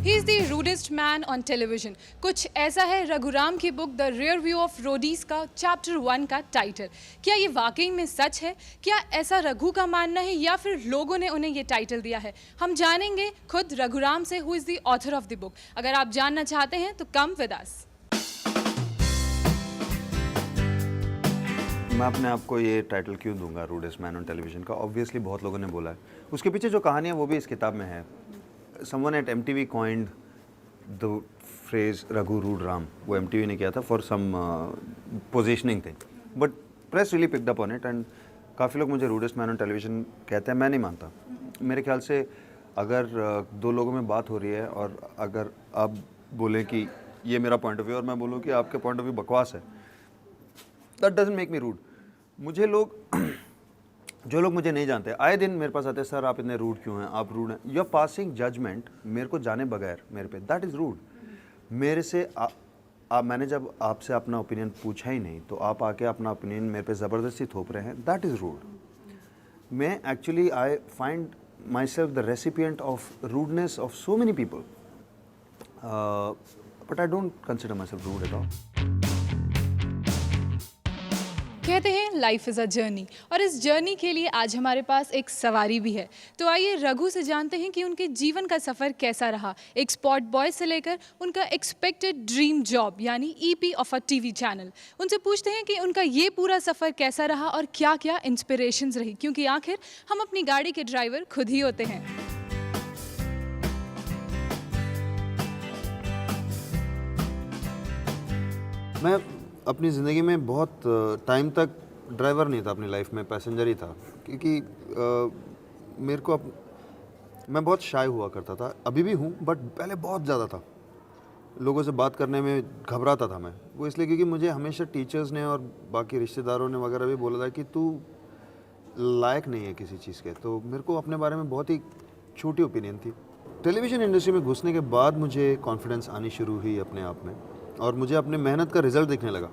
He is the rudest man on television. कुछ ऐसा है रघुराम की book the rear view of Roadies का चैप्टर 1 का टाइटल। क्या ये वाकई में सच है? क्या ऐसा रघु का मानना है या फिर लोगों ने उन्हें ये टाइटल दिया है? हम जानेंगे खुद रघुराम से, who is the author of the book. अगर आप जानना चाहते हैं तो कम विद अस। मैं अपने आप को ये टाइटल क्यों दूंगा, रूडेस्ट मैन ऑन टेलीविजन का? ऑब्वियसली बहुत लोगों ने बोला है। उसके पीछे जो कहानी है वो भी इस किताब में है। Someone at MTV coined the phrase Raghu rude Ram. वो MTV ने किया था for some positioning thing, but press really picked up on it and काफ़ी लोग मुझे रूडेस्ट मैन ऑन टेलीविजन कहते हैं। मैं नहीं मानता। मेरे ख्याल से अगर दो लोगों में बात हो रही है और अगर आप बोलें कि ये मेरा पॉइंट ऑफ व्यू और मैं बोलूँ कि आपके पॉइंट ऑफ व्यू बकवास है, that doesn't make me rude. मुझे लोग जो लोग मुझे नहीं जानते आए दिन मेरे पास आते हैं, सर आप इतने रूड क्यों हैं, आप रूड हैं। यू आर पासिंग जजमेंट मेरे को जाने बगैर मेरे पे, दैट इज़ रूड। मेरे से मैंने जब आपसे अपना ओपिनियन पूछा ही नहीं तो आप आके अपना ओपिनियन मेरे पे ज़बरदस्ती थोप रहे हैं, दैट इज़ रूड। मैं actually I find myself the recipient of rudeness of so many people, but I don't consider myself rude at all. कहते हैं लाइफ इज़ अ जर्नी, और इस जर्नी के लिए आज हमारे पास एक सवारी भी है। तो आइए रघु से जानते हैं कि उनके जीवन का सफ़र कैसा रहा, एक स्पॉट बॉय से लेकर उनका एक्सपेक्टेड ड्रीम जॉब यानी EP of a TV channel. उनसे पूछते हैं कि उनका ये पूरा सफ़र कैसा रहा और क्या क्या इंस्पिरेशंस रही, क्योंकि आखिर हम अपनी गाड़ी के ड्राइवर खुद ही होते हैं। मैं अपनी ज़िंदगी में बहुत टाइम तक ड्राइवर नहीं था, अपनी लाइफ में पैसेंजर ही था, क्योंकि मेरे को मैं बहुत शाय हुआ करता था। अभी भी हूँ, बट पहले बहुत ज़्यादा था। लोगों से बात करने में घबराता था मैं। वो इसलिए क्योंकि मुझे हमेशा टीचर्स ने और बाकी रिश्तेदारों ने वगैरह भी बोला था कि तू लायक नहीं है किसी चीज़ के। तो मेरे को अपने बारे में बहुत ही छोटी ओपिनियन थी। टेलीविज़न इंडस्ट्री में घुसने के बाद मुझे कॉन्फिडेंस आनी शुरू हुई अपने आप में, और मुझे अपने मेहनत का रिज़ल्ट दिखने लगा।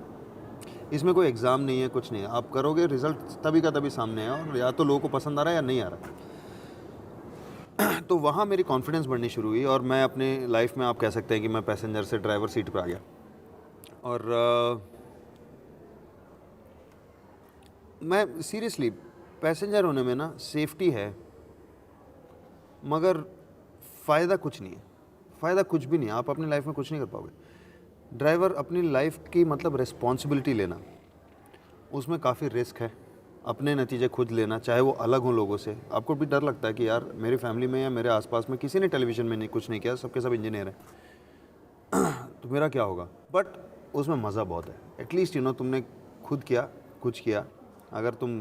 इसमें कोई एग्ज़ाम नहीं है, कुछ नहीं है। आप करोगे, रिज़ल्ट तभी का तभी सामने है, और या तो लोगों को पसंद आ रहा है या नहीं आ रहा। तो वहाँ मेरी कॉन्फिडेंस बढ़नी शुरू हुई, और मैं अपने लाइफ में आप कह सकते हैं कि मैं पैसेंजर से ड्राइवर सीट पर आ गया। और मैं सीरियसली पैसेंजर होने में ना सेफ्टी है, मगर फ़ायदा कुछ नहीं है। फ़ायदा कुछ भी नहीं है, आप अपनी लाइफ में कुछ नहीं कर पाओगे। ड्राइवर अपनी लाइफ की मतलब रिस्पॉन्सिबिलिटी लेना, उसमें काफ़ी रिस्क है। अपने नतीजे खुद लेना, चाहे वो अलग हों लोगों से। आपको भी डर लगता है कि यार मेरी फैमिली में या मेरे आसपास में किसी ने टेलीविज़न में नहीं कुछ नहीं किया, सबके सब इंजीनियर हैं तो मेरा क्या होगा। बट उसमें मज़ा बहुत है। एटलीस्ट तुमने खुद किया, कुछ किया। अगर तुम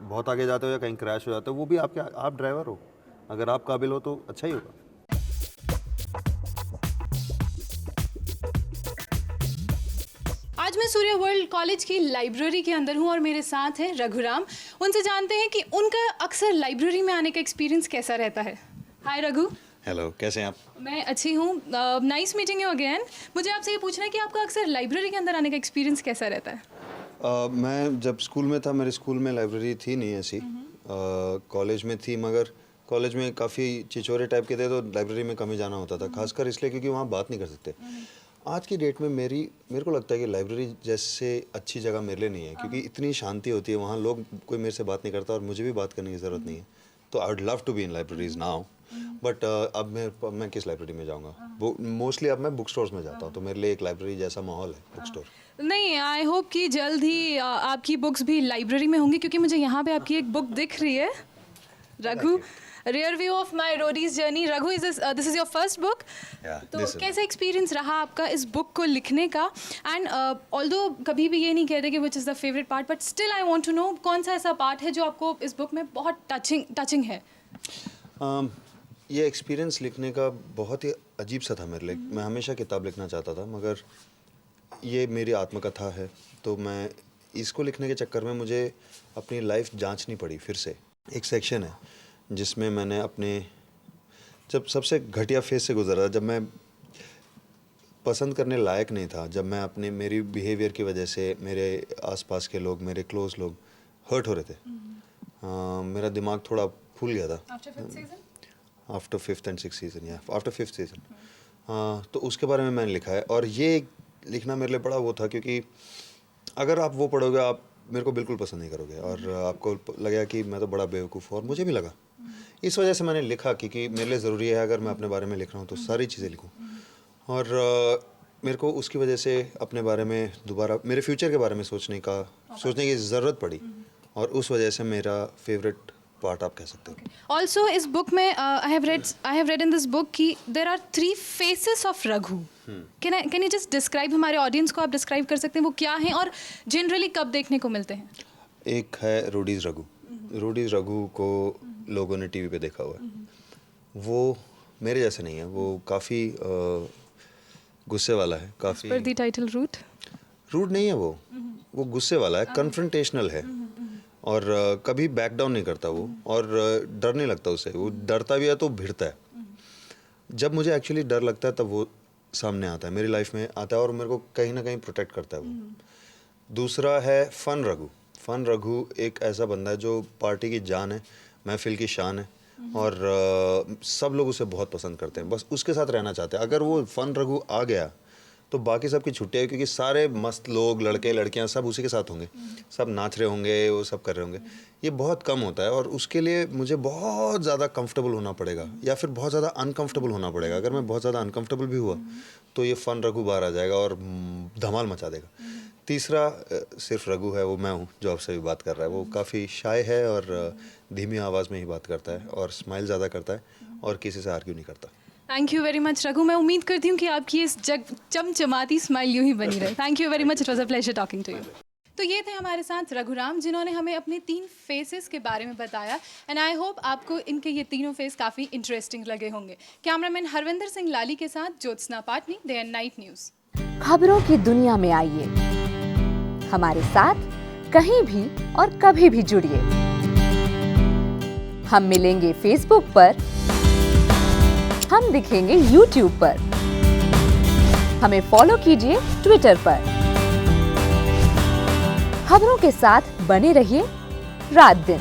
बहुत आगे जाते हो या कहीं क्रैश हो जाते हो, वो भी आप ड्राइवर हो। अगर आप काबिल हो तो अच्छा ही होगा। आज मैं सूर्य वर्ल्ड कॉलेज की लाइब्रेरी के अंदर हूँ और मेरे साथ हैं रघुराम। उनसे जानते हैं कि उनका अक्सर लाइब्रेरी में आने का एक्सपीरियंस कैसा रहता है। हाय रघु। हेलो, कैसे हैं आप? मैं अच्छी हूँ। Nice meeting you again. मुझे आपसे ये पूछना है कि आपका अक्सर लाइब्रेरी के अंदर आने का एक्सपीरियंस कैसा रहता है? मैं जब स्कूल में था, मेरे स्कूल में लाइब्रेरी थी नहीं ऐसी। कॉलेज में थी, मगर कॉलेज में काफ़ी चिचोरे टाइप के थे, तो लाइब्रेरी में कम ही जाना होता था, खासकर इसलिए क्योंकि वहाँ बात नहीं कर सकते। आज की डेट में मेरे को लगता है कि लाइब्रेरी जैसे अच्छी जगह मेरे लिए नहीं है, क्योंकि इतनी शांति होती है वहाँ, लोग कोई मेरे से बात नहीं करता और मुझे भी बात करने की ज़रूरत नहीं है। तो I would love to be in libraries now, but अब मैं किस लाइब्रेरी में जाऊँगा? मोस्टली अब मैं बुक स्टोर्स में जाता हूँ, तो मेरे लिए एक लाइब्रेरी जैसा माहौल है बुक स्टोर। नहीं, आई होप कि जल्द ही आपकी बुक्स भी लाइब्रेरी में होंगी, क्योंकि मुझे यहाँ पे आपकी एक बुक दिख रही है, Raghu rear view of my Roadies journey. Raghu, this is your first book. तो कैसा एक्सपीरियंस रहा आपका इस बुक को लिखने का? एंड ऑल्दो कभी भी ये नहीं कहते कि which is the favourite part, but still I want to know कौन सा ऐसा पार्ट है जो आपको इस बुक में बहुत टचिंग है? ये एक्सपीरियंस लिखने का बहुत ही अजीब सा था मेरे लिए। मैं हमेशा किताब लिखना चाहता था, मगर ये मेरी आत्मकथा है, तो मैं इसको लिखने के चक्कर में मुझे अपनी लाइफ जांचनी पड़ी फिर से। एक सेक्शन है जिसमें मैंने जब सबसे घटिया फेज से गुजरा, जब मैं पसंद करने लायक नहीं था, जब मैं मेरी बिहेवियर की वजह से मेरे आसपास के लोग, मेरे क्लोज लोग हर्ट हो रहे थे। मेरा दिमाग थोड़ा फूल गया था। After 5th and 6th season या आफ्टर 5th सीज़न। हाँ, तो उसके बारे में मैंने लिखा है और ये लिखना मेरे लिए बड़ा वो था, क्योंकि अगर आप वो पढ़ोगे आप मेरे को बिल्कुल पसंद नहीं करोगे और आपको लगेगा कि मैं तो बड़ा बेवकूफ़ हूँ, और मुझे भी लगा। इस वजह से मैंने लिखा क्योंकि मेरे लिए ज़रूरी है अगर मैं अपने बारे में लिख रहा हूँ तो सारी चीज़ें लिखूँ, और मेरे को उसकी वजह से अपने बारे में दोबारा मेरे फ्यूचर के बारे में सोचने की ज़रूरत पड़ी, और उस वजह से मेरा फेवरेट पार्ट आप कह सकते हो। ऑल्सो इस बुक में I have read in this book कि there are 3 faces of Raghu. Can you just describe, हमारे ऑडियंस को आप डिस्क्राइब कर सकते हैं वो क्या हैं और जनरली कब देखने को मिलते हैं? एक है रोडीज़ रघु। रोडीज़ रघु को लोगों ने टीवी पे देखा हुआ है। वो मेरे जैसे नहीं है, वो काफ़ी गुस्से वाला है, काफ़ी पर द टाइटल रूड नहीं है, वो गुस्से वाला है, कन्फ्रंटेशनल है, और कभी बैक डाउन नहीं करता वो, और डर नहीं लगता उसे। वो डरता भी है तो भिड़ता है। जब मुझे एक्चुअली डर लगता है तब वो सामने आता है, मेरी लाइफ में आता है और मेरे को कहीं ना कहीं प्रोटेक्ट करता है वो। दूसरा है फन रघु। फन रघु एक ऐसा बंदा है जो पार्टी की जान है, महफिल की शान है, और सब लोग उसे बहुत पसंद करते हैं, बस उसके साथ रहना चाहते हैं। अगर वो फन रघु आ गया तो बाकी सब की छुट्टी है, क्योंकि सारे मस्त लोग, लड़के लड़कियां सब उसी के साथ होंगे, सब नाच रहे होंगे, वो सब कर रहे होंगे। ये बहुत कम होता है और उसके लिए मुझे बहुत ज़्यादा कंफर्टेबल होना पड़ेगा या फिर बहुत ज़्यादा अनकंफर्टेबल होना पड़ेगा। अगर मैं बहुत ज़्यादा अनकंफर्टेबल भी हुआ तो ये फन रघु बाहर आ जाएगा और धमाल मचा देगा। तीसरा सिर्फ रघु है, वो मैं हूँ जो आपसे भी बात कर रहा है। वो काफ़ी शाय है और धीमी आवाज़ में ही बात करता है और स्माइल ज़्यादा करता है और किसी से आर्ग्यू नहीं करता। Thank you very much Raghu. मैं उम्मीद करती हूँ कि आपकी इस चमचमाती स्माइल यूँ ही बनी रहे। Thank you very much, it was a pleasure talking to you. तो ये थे हमारे साथ रघुराम, जिन्होंने हमें अपने 3 फेसेस के बारे में बताया, एंड आई होप आपको इनके ये तीनों फेस काफ़ी इंटरेस्टिंग लगे होंगे। कैमरामैन हरविंदर सिंह लाली के साथ Jyotsna Patni, day and night news. खबरों की दुनिया में आइए, हमारे साथ कहीं भी और कभी भी जुड़िए। हम मिलेंगे फेसबुक पर, हम दिखेंगे यूट्यूब पर, हमें फॉलो कीजिए ट्विटर पर। खबरों के साथ बने रहिए रात दिन।